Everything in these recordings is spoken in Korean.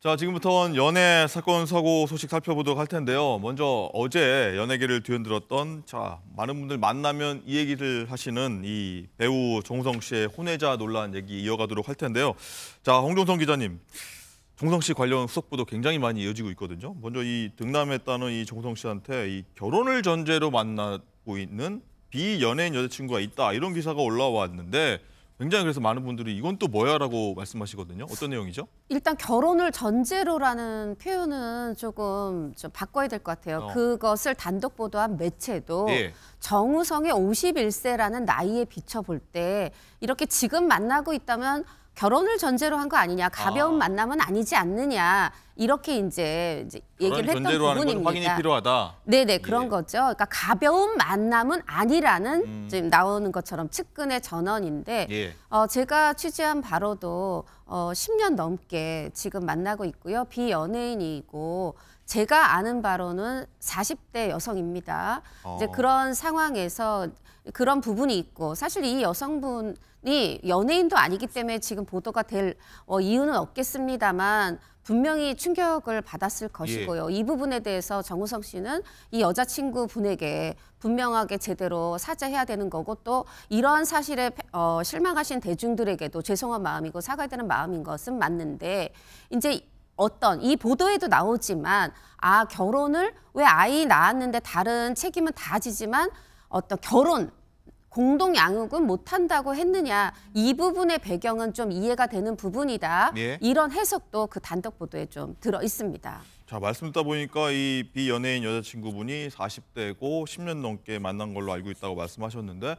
자, 지금부터는 연애 사건 사고 소식 살펴보도록 할 텐데요. 먼저 어제 연예계를 뒤흔들었던 많은 분들 만나면 이 얘기를 하시는 이 배우 정우성 씨의 혼외자 논란 얘기 이어가도록 할 텐데요. 자, 홍종성 기자님. 정우성 씨 관련 후속 보도 굉장히 많이 이어지고 있거든요. 먼저 이 등남했다는 이 정우성 씨한테 이 결혼을 전제로 만나고 있는 비연예인 여자친구가 있다 이런 기사가 올라왔는데 굉장히 그래서 많은 분들이 이건 또 뭐야라고 말씀하시거든요. 어떤 내용이죠? 일단 결혼을 전제로라는 표현은 조금 좀 바꿔야 될 것 같아요. 그것을 단독 보도한 매체도 정우성의 51세라는 나이에 비춰볼 때 이렇게 지금 만나고 있다면 결혼을 전제로 한 거 아니냐, 가벼운 만남은 아니지 않느냐 이렇게 이제 얘기를 했던 부분입니다. 확인이 필요하다. 네네, 그런 거죠. 그러니까 가벼운 만남은 아니라는 지금 나오는 것처럼 측근의 전언인데 제가 취재한 바로도 10년 넘게 지금 만나고 있고요. 비연예인이고 제가 아는 바로는 40대 여성입니다. 이제 그런 상황에서 그런 부분이 있고 사실 이 여성분이 연예인도 아니기 때문에 지금 보도가 될 이유는 없겠습니다만 분명히 충격을 받았을 것이고요. 이 부분에 대해서 정우성 씨는 이 여자친구분에게 분명하게 제대로 사죄해야 되는 거고 또 이러한 사실에 실망하신 대중들에게도 죄송한 마음이고 사과해야 되는 마음인 것은 맞는데 이제 어떤 이 보도에도 나오지만 결혼을 왜 아이 낳았는데 다른 책임은 다 지지만 어떤 결혼 공동 양육은 못한다고 했느냐 이 부분의 배경은 좀 이해가 되는 부분이다. 이런 해석도 그 단독 보도에 좀 들어 있습니다. 자, 말씀 듣다 보니까 이 비연예인 여자친구분이 40대고 10년 넘게 만난 걸로 알고 있다고 말씀하셨는데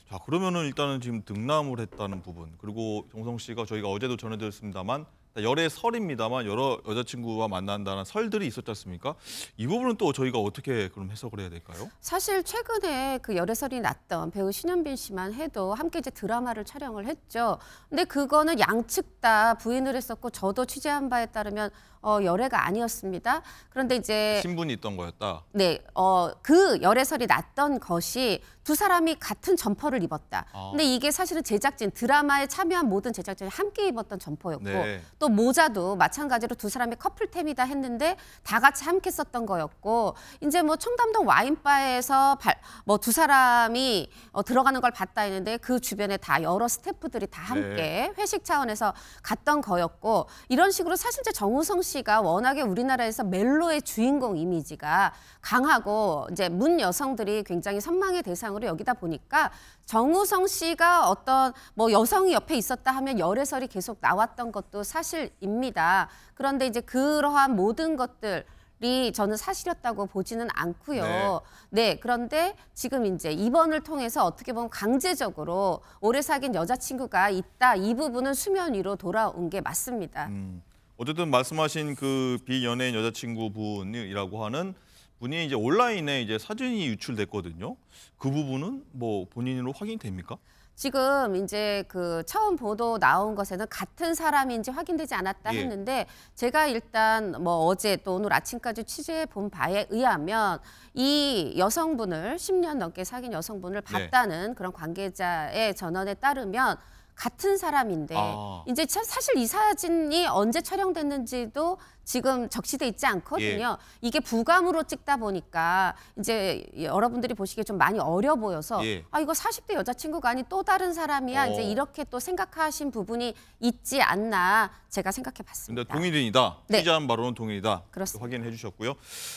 자, 그러면은 일단은 지금 등남을 했다는 부분 그리고 정우성 씨가 저희가 어제도 전해드렸습니다만 열애설입니다만 여러 여자친구와 만난다는 설들이 있었지 않습니까? 이 부분은 또 저희가 어떻게 그럼 해석을 해야 될까요? 사실 최근에 그 열애설이 났던 배우 신현빈 씨만 해도 함께 이제 드라마를 촬영을 했죠. 근데 그거는 양측 다 부인을 했었고 저도 취재한 바에 따르면 열애가 아니었습니다. 그런데 이제 신분이 있던 거였다. 네, 그 열애설이 났던 것이 두 사람이 같은 점퍼를 입었다. 근데 이게 사실은 제작진 드라마에 참여한 모든 제작진이 함께 입었던 점퍼였고 또 모자도 마찬가지로 두 사람이 커플템이다 했는데 다 같이 함께 썼던 거였고 이제 뭐 청담동 와인바에서 뭐 두 사람이 들어가는 걸 봤다 했는데 그 주변에 다 여러 스태프들이 다 함께 회식 차원에서 갔던 거였고 이런 식으로 사실 이제 정우성 씨가 워낙에 우리나라에서 멜로의 주인공 이미지가 강하고 이제 문 여성들이 굉장히 선망의 대상으로 여기다 보니까 정우성 씨가 어떤 뭐 여성이 옆에 있었다 하면 열애설이 계속 나왔던 것도 사실입니다. 그런데 이제 그러한 모든 것들이 저는 사실이었다고 보지는 않고요. 네, 그런데 지금 이제 이번을 통해서 어떻게 보면 강제적으로 오래 사귄 여자친구가 있다 이 부분은 수면 위로 돌아온 게 맞습니다. 어쨌든 말씀하신 그 비연예인 여자친구분이라고 하는 분이 이제 온라인에 이제 사진이 유출됐거든요. 그 부분은 뭐 본인으로 확인이 됩니까? 지금 이제 그 처음 보도 나온 것에는 같은 사람인지 확인되지 않았다 했는데 제가 일단 뭐 어제 또 오늘 아침까지 취재해 본 바에 의하면 이 여성분을 10년 넘게 사귄 여성분을 봤다는 그런 관계자의 전언에 따르면 같은 사람인데 이제 사실 이 사진이 언제 촬영됐는지도 지금 적시돼 있지 않거든요. 이게 부감으로 찍다 보니까 이제 여러분들이 보시기에 좀 많이 어려 보여서 이거 40대 여자친구가 아닌 또 다른 사람이야. 이제 이렇게 또 생각하신 부분이 있지 않나 제가 생각해 봤습니다. 근데 동일인이다. 취재한 바로는 동일이다. 그렇습니다. 확인해 주셨고요.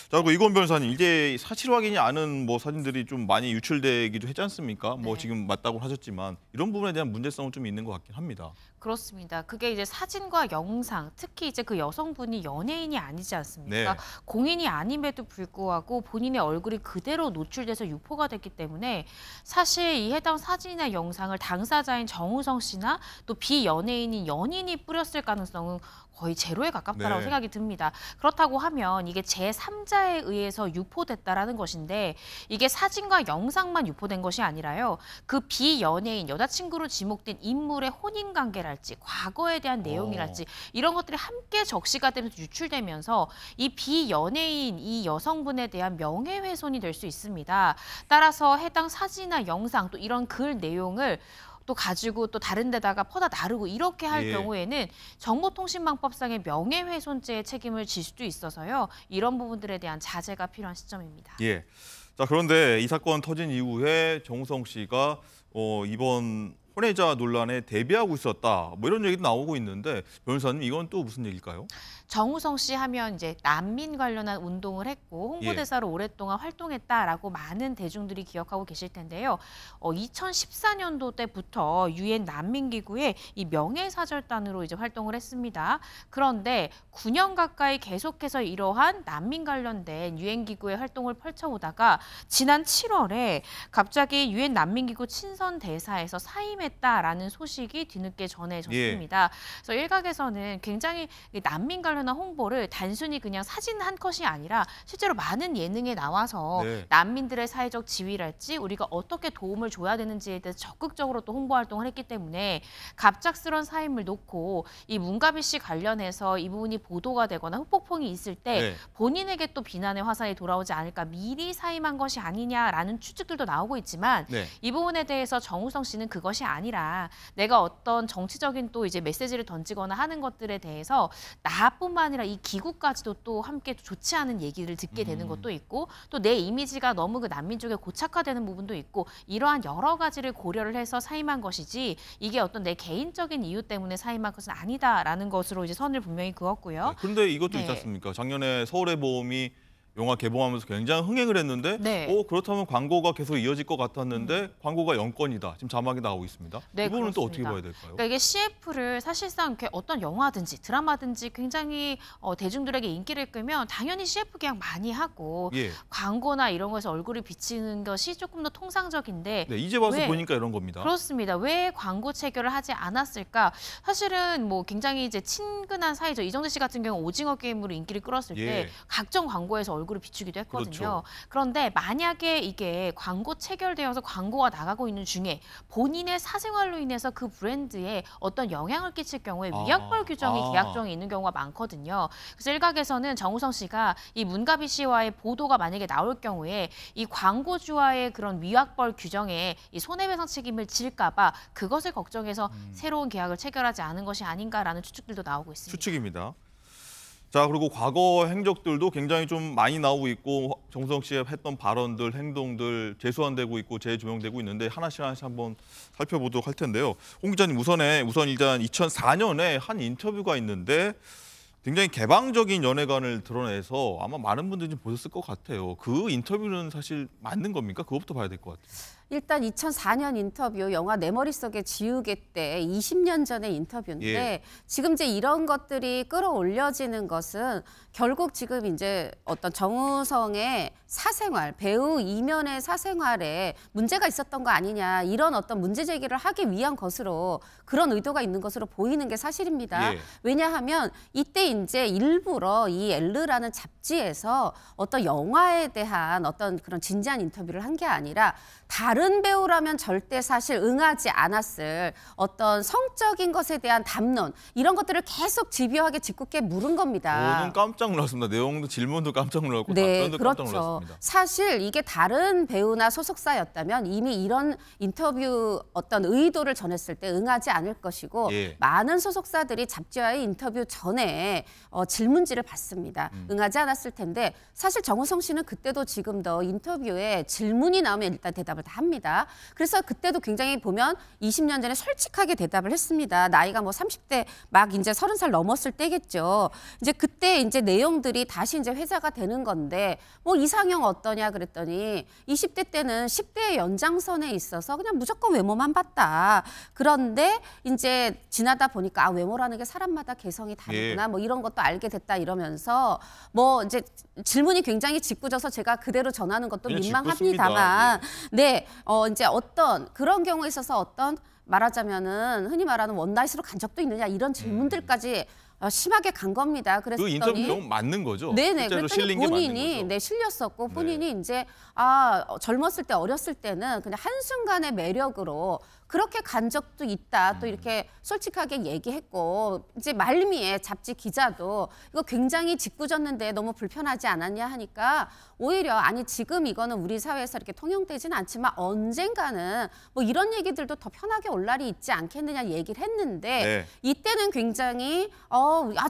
자, 그리고 이건 변호사님, 이제 사실 확인이 않은 뭐 사진들이 좀 많이 유출되기도 했지 않습니까? 뭐 지금 맞다고 하셨지만 이런 부분에 대한 문제성은 좀 있는 것 같긴 합니다. 그렇습니다. 그게 이제 사진과 영상, 특히 이제 그 여성분이 연예인이 아니지 않습니까? 공인이 아님에도 불구하고 본인의 얼굴이 그대로 노출돼서 유포가 됐기 때문에 사실 이 해당 사진이나 영상을 당사자인 정우성 씨나 또 비연예인인 연인이 뿌렸을 가능성은 거의 제로에 가깝다라고 생각이 듭니다. 그렇다고 하면 이게 제3자에 의해서 유포됐다라는 것인데 이게 사진과 영상만 유포된 것이 아니라요. 그 비연예인, 여자친구로 지목된 인물의 혼인관계랄지 과거에 대한 내용이랄지 이런 것들이 함께 적시가 되면서 유출되면서 이 비연예인, 이 여성분에 대한 명예훼손이 될 수 있습니다. 따라서 해당 사진이나 영상 또 이런 글 내용을 또 가지고 또 다른 데다가 퍼다 나르고 이렇게 할 경우에는 정보통신망법상의 명예훼손죄의 책임을 질 수도 있어서요. 이런 부분들에 대한 자제가 필요한 시점입니다. 예. 자, 그런데 이 사건 터진 이후에 정우성 씨가 이번 혼외자 논란에 대비하고 있었다. 뭐 이런 얘기도 나오고 있는데 변호사님 이건 또 무슨 얘기일까요? 정우성 씨 하면 이제 난민 관련한 운동을 했고 홍보대사로 오랫동안 활동했다라고 많은 대중들이 기억하고 계실 텐데요. 2014년도 때부터 유엔 난민기구의 이 명예사절단으로 이제 활동을 했습니다. 그런데 9년 가까이 계속해서 이러한 난민 관련된 유엔 기구의 활동을 펼쳐오다가 지난 7월에 갑자기 유엔 난민기구 친선 대사에서 사임했다라는 소식이 뒤늦게 전해졌습니다. 그래서 일각에서는 굉장히 난민 관련한 홍보를 단순히 그냥 사진 한 컷이 아니라 실제로 많은 예능에 나와서 난민들의 사회적 지위랄지 우리가 어떻게 도움을 줘야 되는지에 대해서 적극적으로 또 홍보 활동을 했기 때문에 갑작스런 사임을 놓고 이 문가비 씨 관련해서 이 부분이 보도가 되거나 후폭풍이 있을 때 본인에게 또 비난의 화살이 돌아오지 않을까 미리 사임한 것이 아니냐라는 추측들도 나오고 있지만 이 부분에 대해서 정우성 씨는 그것이 아니라 내가 어떤 정치적인 또 이제 메시지를 던지거나 하는 것들에 대해서 나뿐만 아니라 이 기구까지도 또 함께 좋지 않은 얘기를 듣게 되는 것도 있고 또 내 이미지가 너무 그 난민 쪽에 고착화되는 부분도 있고 이러한 여러 가지를 고려를 해서 사임한 것이지 이게 어떤 내 개인적인 이유 때문에 사임한 것은 아니다라는 것으로 이제 선을 분명히 그었고요. 그런데 이것도 있지 않습니까? 작년에 서울의 봄이 영화 개봉하면서 굉장히 흥행을 했는데 그렇다면 광고가 계속 이어질 것 같았는데 광고가 0건이다. 지금 자막이 나오고 있습니다. 이 부분은 또 어떻게 봐야 될까요? 그러니까 이게 CF를 사실상 이렇게 어떤 영화든지 드라마든지 굉장히 대중들에게 인기를 끌면 당연히 CF 계약 많이 하고 광고나 이런 거에서 얼굴이 비치는 것이 조금 더 통상적인데 이제 와서 보니까 이런 겁니다. 그렇습니다. 왜 광고 체결을 하지 않았을까? 사실은 뭐 굉장히 이제 친근한 사이죠. 이정재 씨 같은 경우 오징어 게임으로 인기를 끌었을 때 각종 광고에서 얼굴을 비추기도 했거든요. 그런데 만약에 이게 광고 체결되어서 광고가 나가고 있는 중에 본인의 사생활로 인해서 그 브랜드에 어떤 영향을 끼칠 경우에 위약벌 규정이 계약정에 있는 경우가 많거든요. 그래서 일각에서는 정우성 씨가 이 문가비 씨와의 보도가 만약에 나올 경우에 이 광고주와의 그런 위약벌 규정에 이 손해배상 책임을 질까 봐 그것을 걱정해서 새로운 계약을 체결하지 않은 것이 아닌가라는 추측들도 나오고 있습니다. 추측입니다. 자, 그리고 과거 행적들도 굉장히 좀 많이 나오고 있고 정우성 씨의 했던 발언들, 행동들 재소환되고 있고 재조명되고 있는데 하나씩 한번 살펴보도록 할 텐데요. 홍 기자님 우선 일단 2004년에 한 인터뷰가 있는데 굉장히 개방적인 연애관을 드러내서 아마 많은 분들이 좀 보셨을 것 같아요. 그 인터뷰는 사실 맞는 겁니까? 그것부터 봐야 될 것 같아요. 일단 2004년 인터뷰, 영화 내 머릿속에 지우개 때 20년 전의 인터뷰인데 지금 이제 이런 것들이 끌어올려지는 것은 결국 지금 이제 어떤 정우성의 사생활, 배우 이면의 사생활에 문제가 있었던 거 아니냐 이런 어떤 문제 제기를 하기 위한 것으로 그런 의도가 있는 것으로 보이는 게 사실입니다. 왜냐하면 이때 이제 일부러 이 엘르라는 잡지에서 어떤 영화에 대한 어떤 그런 진지한 인터뷰를 한 게 아니라 다른 배우라면 절대 사실 응하지 않았을 어떤 성적인 것에 대한 담론 이런 것들을 계속 집요하게 짓궂게 물은 겁니다. 저는 깜짝 놀랐습니다. 내용도 질문도 깜짝 놀랐고 답변도 깜짝 놀랐습니다. 사실 이게 다른 배우나 소속사였다면 이미 이런 인터뷰 어떤 의도를 전했을 때 응하지 않을 것이고 많은 소속사들이 잡지와의 인터뷰 전에 질문지를 받습니다. 응하지 않았을 텐데 사실 정우성 씨는 그때도 지금도 인터뷰에 질문이 나오면 일단 대답을 다 합니다. 그래서 그때도 굉장히 보면 20년 전에 솔직하게 대답을 했습니다. 나이가 뭐 30대 막 이제 30살 넘었을 때겠죠. 이제 그때 이제 내용들이 다시 이제 회자가 되는 건데 뭐 이상형 어떠냐 그랬더니 20대 때는 10대의 연장선에 있어서 그냥 무조건 외모만 봤다. 그런데 이제 지나다 보니까 외모라는 게 사람마다 개성이 다르구나. 뭐 이런 것도 알게 됐다 이러면서 뭐 이제 질문이 굉장히 짓궂어서 제가 그대로 전하는 것도 민망합니다만 이제 어떤 그런 경우에 있어서 어떤 말하자면은 흔히 말하는 원나잇으로 간 적도 있느냐 이런 질문들까지 심하게 간 겁니다. 그 그랬더니 인터뷰 내용 맞는 거죠? 네네. 실제로 그랬더니 실린 게 맞는 본인이 거죠? 네, 실렸었고 네. 본인이 이제 젊었을 때 어렸을 때는 그냥 한순간의 매력으로 그렇게 간 적도 있다. 또 이렇게 솔직하게 얘기했고 이제 말미에 잡지 기자도 이거 굉장히 짓궂었는데 너무 불편하지 않았냐 하니까 오히려 아니 지금 이거는 우리 사회에서 이렇게 통용되지는 않지만 언젠가는 뭐 이런 얘기들도 더 편하게 올 날이 있지 않겠느냐 얘기를 했는데 네. 이때는 굉장히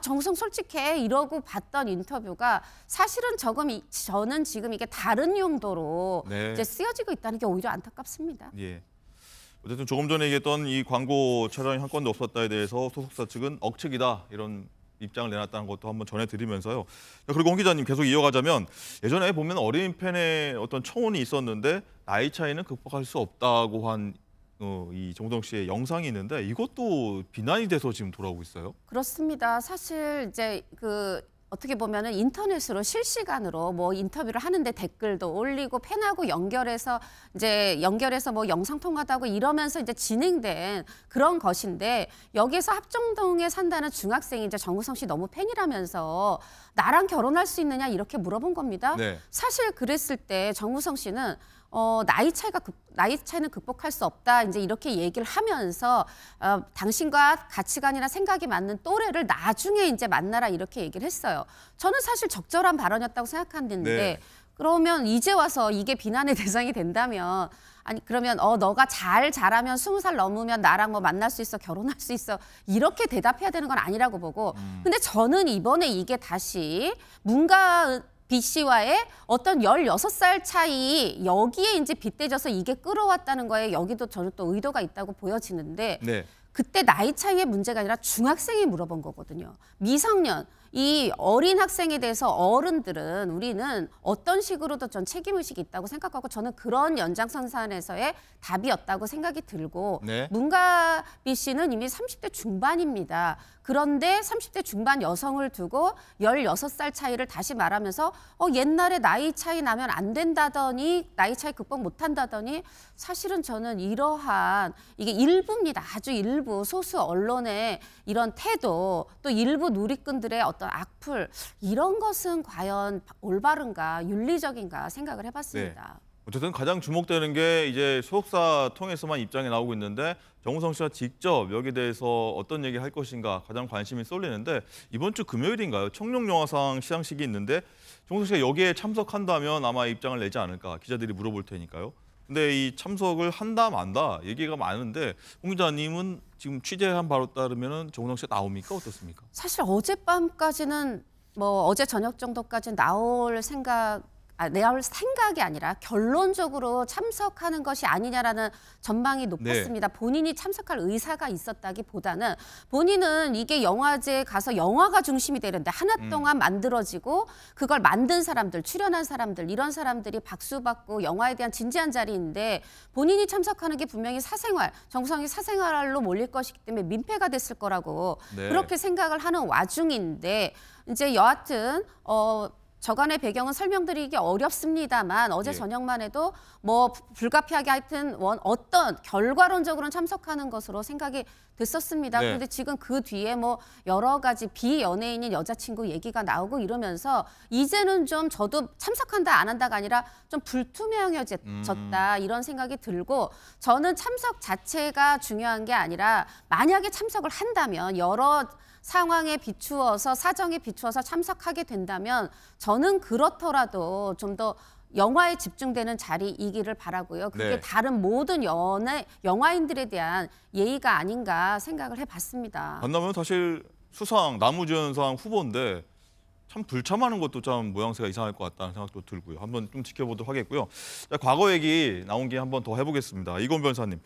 정우성 솔직해 이러고 봤던 인터뷰가 사실은 저는 지금 이게 다른 용도로 네. 이제 쓰여지고 있다는 게 오히려 안타깝습니다. 예. 어쨌든 조금 전에 얘기했던 이 광고 촬영이 한 건도 없었다에 대해서 소속사 측은 억측이다 이런 입장을 내놨다는 것도 한번 전해드리면서요. 자, 그리고 홍 기자님 계속 이어가자면 예전에 보면 어린 팬의 어떤 청혼이 있었는데 나이 차이는 극복할 수 없다고 한 이 정우성 씨의 영상이 있는데 이것도 비난이 돼서 지금 돌아오고 있어요. 그렇습니다. 사실 이제 어떻게 보면은 인터넷으로 실시간으로 뭐 인터뷰를 하는데 댓글도 올리고 팬하고 연결해서 뭐 영상 통화도 하고 이러면서 이제 진행된 그런 것인데 여기에서 합정동에 산다는 중학생이 이제 정우성 씨 너무 팬이라면서 나랑 결혼할 수 있느냐 이렇게 물어본 겁니다. 네. 사실 그랬을 때 정우성 씨는 나이 차이는 극복할 수 없다. 이제 이렇게 얘기를 하면서 당신과 가치관이나 생각이 맞는 또래를 나중에 이제 만나라 이렇게 얘기를 했어요. 저는 사실 적절한 발언이었다고 생각하는데 네. 그러면 이제 와서 이게 비난의 대상이 된다면 아니 그러면 너가 자라면 20살 넘으면 나랑 뭐 만날 수 있어 결혼할 수 있어 이렇게 대답해야 되는 건 아니라고 보고 근데 저는 이번에 이게 다시 B 씨와의 어떤 16살 차이 여기에 이제 빗대져서 이게 끌어왔다는 거에 여기도 저는 또 의도가 있다고 보여지는데 네. 그때 나이 차이의 문제가 아니라 중학생이 물어본 거거든요. 미성년, 이 어린 학생에 대해서 어른들은 우리는 어떤 식으로도 전 책임의식이 있다고 생각하고 저는 그런 연장선상에서의 답이었다고 생각이 들고 네. 문가비 씨는 이미 30대 중반입니다. 그런데 30대 중반 여성을 두고 16살 차이를 다시 말하면서 옛날에 나이 차이 나면 안 된다더니 나이 차이 극복 못한다더니 사실은 저는 이러한 이게 일부입니다. 아주 일부 소수 언론의 이런 태도 또 일부 누리꾼들의 어떤 악플 이런 것은 과연 올바른가 윤리적인가 생각을 해봤습니다. 네. 어쨌든 가장 주목되는 게 이제 소속사 통해서만 입장이 나오고 있는데 정우성 씨가 직접 여기에 대해서 어떤 얘기를 할 것인가 가장 관심이 쏠리는데 이번 주 금요일인가요? 청룡영화상 시상식이 있는데 정우성 씨가 여기에 참석한다면 아마 입장을 내지 않을까 기자들이 물어볼 테니까요. 근데 이 참석을 한다 만다 얘기가 많은데 홍 기자님은 지금 취재한 바로 따르면 정우성 씨가 나옵니까? 어떻습니까? 사실 어젯밤까지는 뭐 어제 저녁 정도까지는 나올 생각이 아니라 결론적으로 참석하는 것이 아니냐라는 전망이 높았습니다. 네. 본인이 참석할 의사가 있었다기보다는 본인은 이게 영화제에 가서 영화가 중심이 되는데 한 해 동안 만들어지고 그걸 만든 사람들, 출연한 사람들 이런 사람들이 박수받고 영화에 대한 진지한 자리인데 본인이 참석하는 게 분명히 사생활, 정우성이 사생활로 몰릴 것이기 때문에 민폐가 됐을 거라고 네. 그렇게 생각을 하는 와중인데 이제 여하튼 저간의 배경은 설명드리기 어렵습니다만 어제 저녁만 해도 뭐 불가피하게 하여튼 어떤 결과론적으로는 참석하는 것으로 생각이 됐었습니다. 네. 그런데 지금 그 뒤에 뭐 여러 가지 비연예인인 여자친구 얘기가 나오고 이러면서 이제는 좀 저도 참석한다 안 한다가 아니라 좀 불투명해졌다 이런 생각이 들고 저는 참석 자체가 중요한 게 아니라 만약에 참석을 한다면 여러 상황에 비추어서 사정에 비추어서 참석하게 된다면 저는 그렇더라도 좀 더 영화에 집중되는 자리이기를 바라고요. 그게 네. 다른 모든 영화인들에 대한 예의가 아닌가 생각을 해봤습니다. 만나면 사실 수상 나무주연상 후보인데 참 불참하는 것도 참 모양새가 이상할 것 같다는 생각도 들고요. 한번 좀 지켜보도록 하겠고요. 자, 과거 얘기 나온 김에 한번 더 해보겠습니다. 이건 변호사님.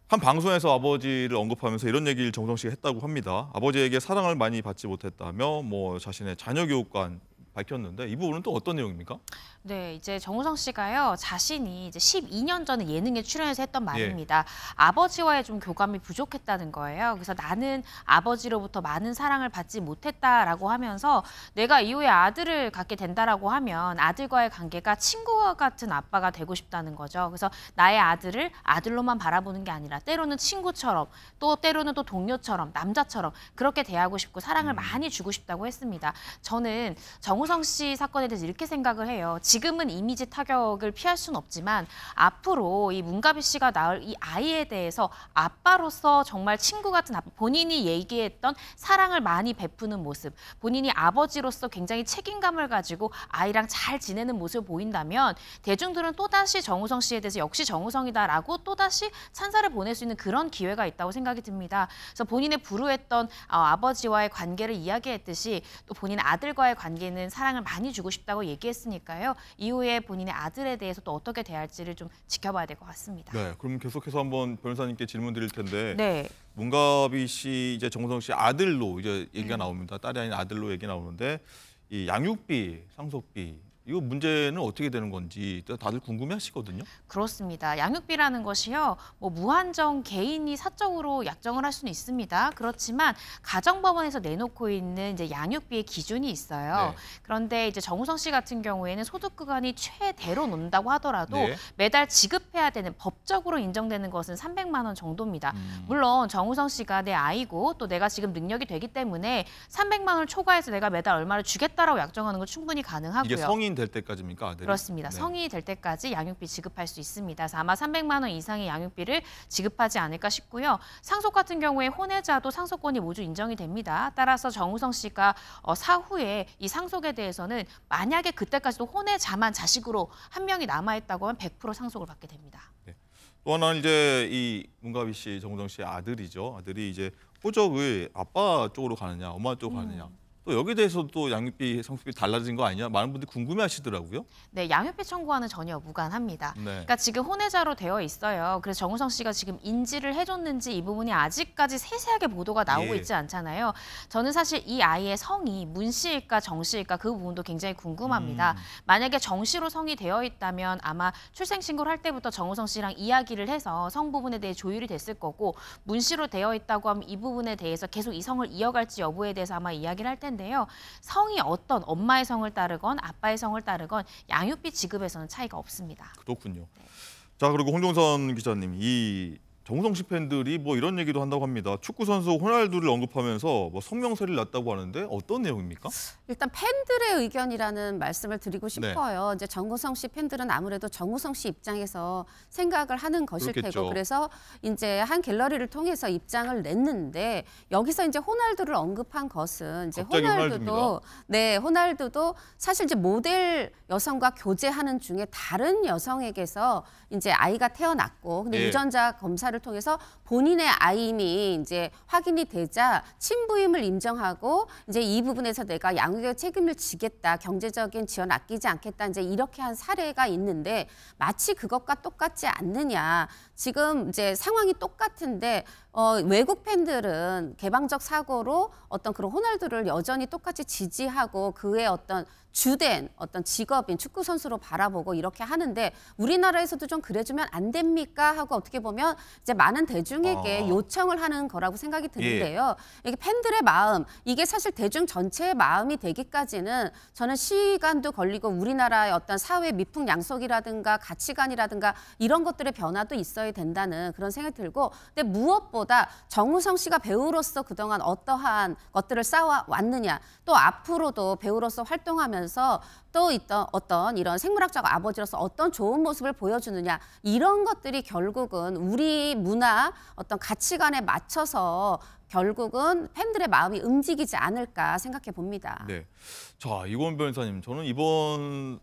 한 방송에서 아버지를 언급하면서 이런 얘기를 정우성 씨가 했다고 합니다. 아버지에게 사랑을 많이 받지 못했다며 뭐 자신의 자녀 교육관 밝혔는데 이 부분은 또 어떤 내용입니까? 네, 이제 정우성 씨가요, 자신이 이제 12년 전에 예능에 출연해서 했던 말입니다. 아버지와의 좀 교감이 부족했다는 거예요. 그래서 나는 아버지로부터 많은 사랑을 받지 못했다라고 하면서 내가 이후에 아들을 갖게 된다라고 하면 아들과의 관계가 친구와 같은 아빠가 되고 싶다는 거죠. 그래서 나의 아들을 아들로만 바라보는 게 아니라 때로는 친구처럼 또 때로는 또 동료처럼 남자처럼 그렇게 대하고 싶고 사랑을 많이 주고 싶다고 했습니다. 저는 정우성 씨 사건에 대해서 이렇게 생각을 해요. 지금은 이미지 타격을 피할 수는 없지만 앞으로 이 문가비 씨가 낳을 이 아이에 대해서 아빠로서 정말 친구 같은 아빠, 본인이 얘기했던 사랑을 많이 베푸는 모습, 본인이 아버지로서 굉장히 책임감을 가지고 아이랑 잘 지내는 모습을 보인다면 대중들은 또다시 정우성 씨에 대해서 역시 정우성이다라고 또다시 찬사를 보낼 수 있는 그런 기회가 있다고 생각이 듭니다. 그래서 본인의 불우했던 아버지와의 관계를 이야기했듯이 또 본인 아들과의 관계는 사랑을 많이 주고 싶다고 얘기했으니까요. 이후에 본인의 아들에 대해서 또 어떻게 대할지를 좀 지켜봐야 될 것 같습니다. 네, 그럼 계속해서 한번 변호사님께 질문 드릴 텐데 네. 문가비 씨 이제 정우성 씨 아들로 이제 얘기가 나옵니다. 딸이 아닌 아들로 얘기 나오는데 이 양육비, 상속비 이거 문제는 어떻게 되는 건지 다들 궁금해하시거든요. 그렇습니다. 양육비라는 것이요, 뭐 무한정 개인이 사적으로 약정을 할 수는 있습니다. 그렇지만 가정법원에서 내놓고 있는 이제 양육비의 기준이 있어요. 네. 그런데 이제 정우성 씨 같은 경우에는 소득 구간이 최대로 논다고 하더라도 네. 매달 지급해야 되는 법적으로 인정되는 것은 300만 원 정도입니다. 물론 정우성 씨가 내 아이고 또 내가 지금 능력이 되기 때문에 300만 원을 초과해서 내가 매달 얼마를 주겠다라고 약정하는 건 충분히 가능하고요. 이게 성인 될 때까지입니까? 아들이? 그렇습니다. 네. 성인이 될 때까지 양육비 지급할 수 있습니다. 그래서 아마 300만 원 이상의 양육비를 지급하지 않을까 싶고요. 상속 같은 경우에 혼외자도 상속권이 모두 인정이 됩니다. 따라서 정우성 씨가 사후에 이 상속에 대해서는 만약에 그때까지도 혼외자만 자식으로 한 명이 남아있다고 하면 100% 상속을 받게 됩니다. 네. 또 하나는 이제 이 문가비 씨, 정우성 씨의 아들이죠. 아들이 이제 호적을 아빠 쪽으로 가느냐, 엄마 쪽으로 가느냐. 또 여기에 대해서도 또 양육비, 상속비 달라진 거 아니냐? 많은 분들이 궁금해하시더라고요. 네, 양육비 청구와는 전혀 무관합니다. 네. 그러니까 지금 혼외자로 되어 있어요. 그래서 정우성 씨가 지금 인지를 해줬는지 이 부분이 아직까지 세세하게 보도가 나오고 있지 않잖아요. 저는 사실 이 아이의 성이 문 씨일까 정 씨일까 그 부분도 굉장히 궁금합니다. 만약에 정 씨로 성이 되어 있다면 아마 출생신고를 할 때부터 정우성 씨랑 이야기를 해서 성 부분에 대해 조율이 됐을 거고 문 씨로 되어 있다고 하면 이 부분에 대해서 계속 이 성을 이어갈지 여부에 대해서 아마 이야기를 할 텐데 성이 어떤 엄마의 성을 따르건 아빠의 성을 따르건 양육비 지급에서는 차이가 없습니다. 그렇군요. 자, 그리고 홍종선 기자님, 이 정우성 씨 팬들이 뭐 이런 얘기도 한다고 합니다. 축구 선수 호날두를 언급하면서 뭐 성명서를 냈다고 하는데 어떤 내용입니까? 일단 팬들의 의견이라는 말씀을 드리고 싶어요. 이제 정우성 씨 팬들은 아무래도 정우성 씨 입장에서 생각을 하는 것일 그렇겠죠. 테고 그래서 이제 한 갤러리를 통해서 입장을 냈는데 여기서 이제 호날두를 언급한 것은 이제 갑자기 호날두도 사실 이제 모델 여성과 교제하는 중에 다른 여성에게서 이제 아이가 태어났고 근데 유전자 검사를 통해서 본인의 아임이 이제 확인이 되자 친부임을 인정하고 이제 이 부분에서 내가 양육의 책임을 지겠다, 경제적인 지원 아끼지 않겠다 이제 이렇게 한 사례가 있는데 마치 그것과 똑같지 않느냐. 지금 이제 상황이 똑같은데 외국 팬들은 개방적 사고로 어떤 그런 호날두를 여전히 똑같이 지지하고 그의 어떤 주된 어떤 직업인 축구 선수로 바라보고 이렇게 하는데 우리나라에서도 좀 그래주면 안 됩니까 하고 어떻게 보면 이제 많은 대중에게 요청을 하는 거라고 생각이 드는데요. 이게 팬들의 마음 이게 사실 대중 전체의 마음이 되기까지는 저는 시간도 걸리고 우리나라의 어떤 사회 미풍양속이라든가 가치관이라든가 이런 것들의 변화도 있어야 된다는 그런 생각이 들고 근데 무엇보다 정우성 씨가 배우로서 그동안 어떠한 것들을 쌓아왔느냐 또 앞으로도 배우로서 활동하면서 또 있던 어떤 이런 생물학적 아버지로서 어떤 좋은 모습을 보여주느냐 이런 것들이 결국은 우리 문화 어떤 가치관에 맞춰서 결국은 팬들의 마음이 움직이지 않을까 생각해 봅니다. 네. 자, 이건 변호사님, 저는 이번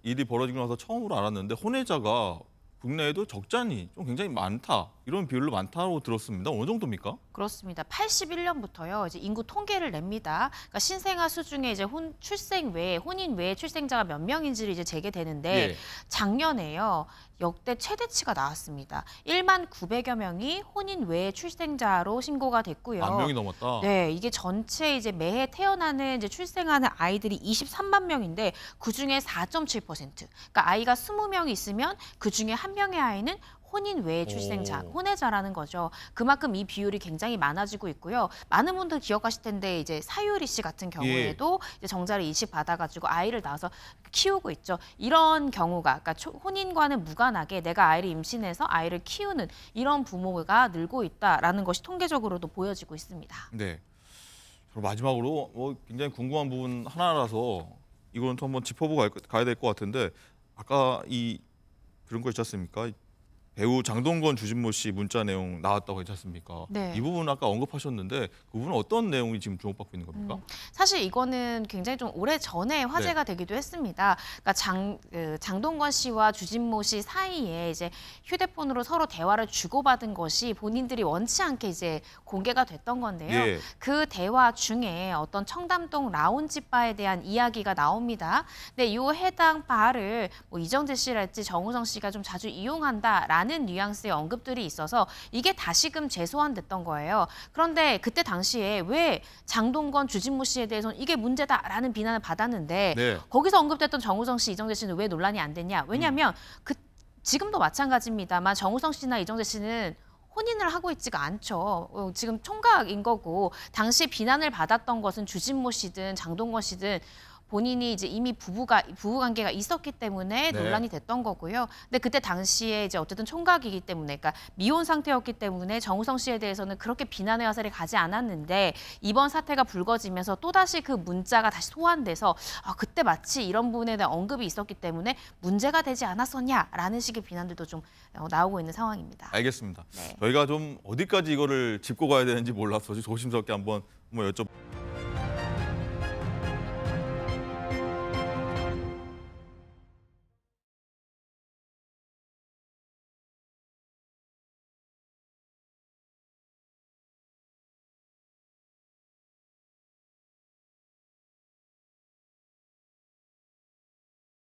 일이 벌어지고 나서 처음으로 알았는데 혼외자가 국내에도 적잖이 좀 굉장히 많다. 이런 비율로 많다고 들었습니다. 어느 정도입니까? 그렇습니다. 81년부터요. 이제 인구 통계를 냅니다. 그러니까 신생아 수 중에 이제 출생 외에 혼인 외에 출생자가 몇 명인지를 이제 재개되는데 예. 작년에요. 역대 최대치가 나왔습니다. 1만 900여 명이 혼인 외에 출생자로 신고가 됐고요. 10,000명이 넘었다. 네, 이게 전체 이제 매해 태어나는 이제 출생하는 아이들이 23만 명인데 그 중에 4.7%. 그러니까 아이가 20명이 있으면 그 중에 한 명의 아이는 혼인 외에 출생자, 혼외자라는 거죠. 그만큼 이 비율이 굉장히 많아지고 있고요. 많은 분들 기억하실 텐데 이제 사유리 씨 같은 경우에도 이제 정자를 이식 받아가지고 아이를 낳아서 키우고 있죠. 이런 경우가 그러니까 혼인과는 무관하게 내가 아이를 임신해서 아이를 키우는 이런 부모가 늘고 있다라는 것이 통계적으로도 보여지고 있습니다. 네. 그리고 마지막으로 굉장히 궁금한 부분 하나라서 이건 또 한번 짚어보고 가야 될 것 같은데 아까 그런 거 있지 않습니까? 배우 장동건 주진모 씨 문자 내용 나왔다고 했지 않습니까? 네. 이 부분 아까 언급하셨는데 그 부분은 어떤 내용이 지금 주목받고 있는 겁니까? 사실 이거는 굉장히 좀 오래 전에 화제가 되기도 했습니다. 그러니까 장동건 씨와 주진모 씨 사이에 이제 휴대폰으로 서로 대화를 주고받은 것이 본인들이 원치 않게 이제 공개가 됐던 건데요. 예. 그 대화 중에 어떤 청담동 라운지 바에 대한 이야기가 나옵니다. 근데 이 해당 바를 뭐 이정재 씨랄지 정우성 씨가 좀 자주 이용한다라는 뉘앙스의 언급들이 있어서 이게 다시금 재소환됐던 거예요. 그런데 그때 당시에 왜 장동건, 주진모 씨에 대해서는 이게 문제다라는 비난을 받았는데 네. 거기서 언급됐던 정우성 씨, 이정재 씨는 왜 논란이 안 됐냐? 왜냐하면 지금도 마찬가지입니다만 정우성 씨나 이정재 씨는 혼인을 하고 있지가 않죠. 지금 총각인 거고 당시 비난을 받았던 것은 주진모 씨든 장동건 씨든 본인이 이제 이미 부부 관계가 있었기 때문에 네. 논란이 됐던 거고요. 근데 그때 당시에 이제 어쨌든 총각이기 때문에, 그러니까 미혼 상태였기 때문에 정우성 씨에 대해서는 그렇게 비난의 화살이 가지 않았는데 이번 사태가 불거지면서 또 다시 그 문자가 다시 소환돼서 그때 마치 이런 부분에 대한 언급이 있었기 때문에 문제가 되지 않았었냐라는 식의 비난들도 좀 나오고 있는 상황입니다. 알겠습니다. 네. 저희가 좀 어디까지 이거를 짚고 가야 되는지 몰라서 조심스럽게 한번 여쭤.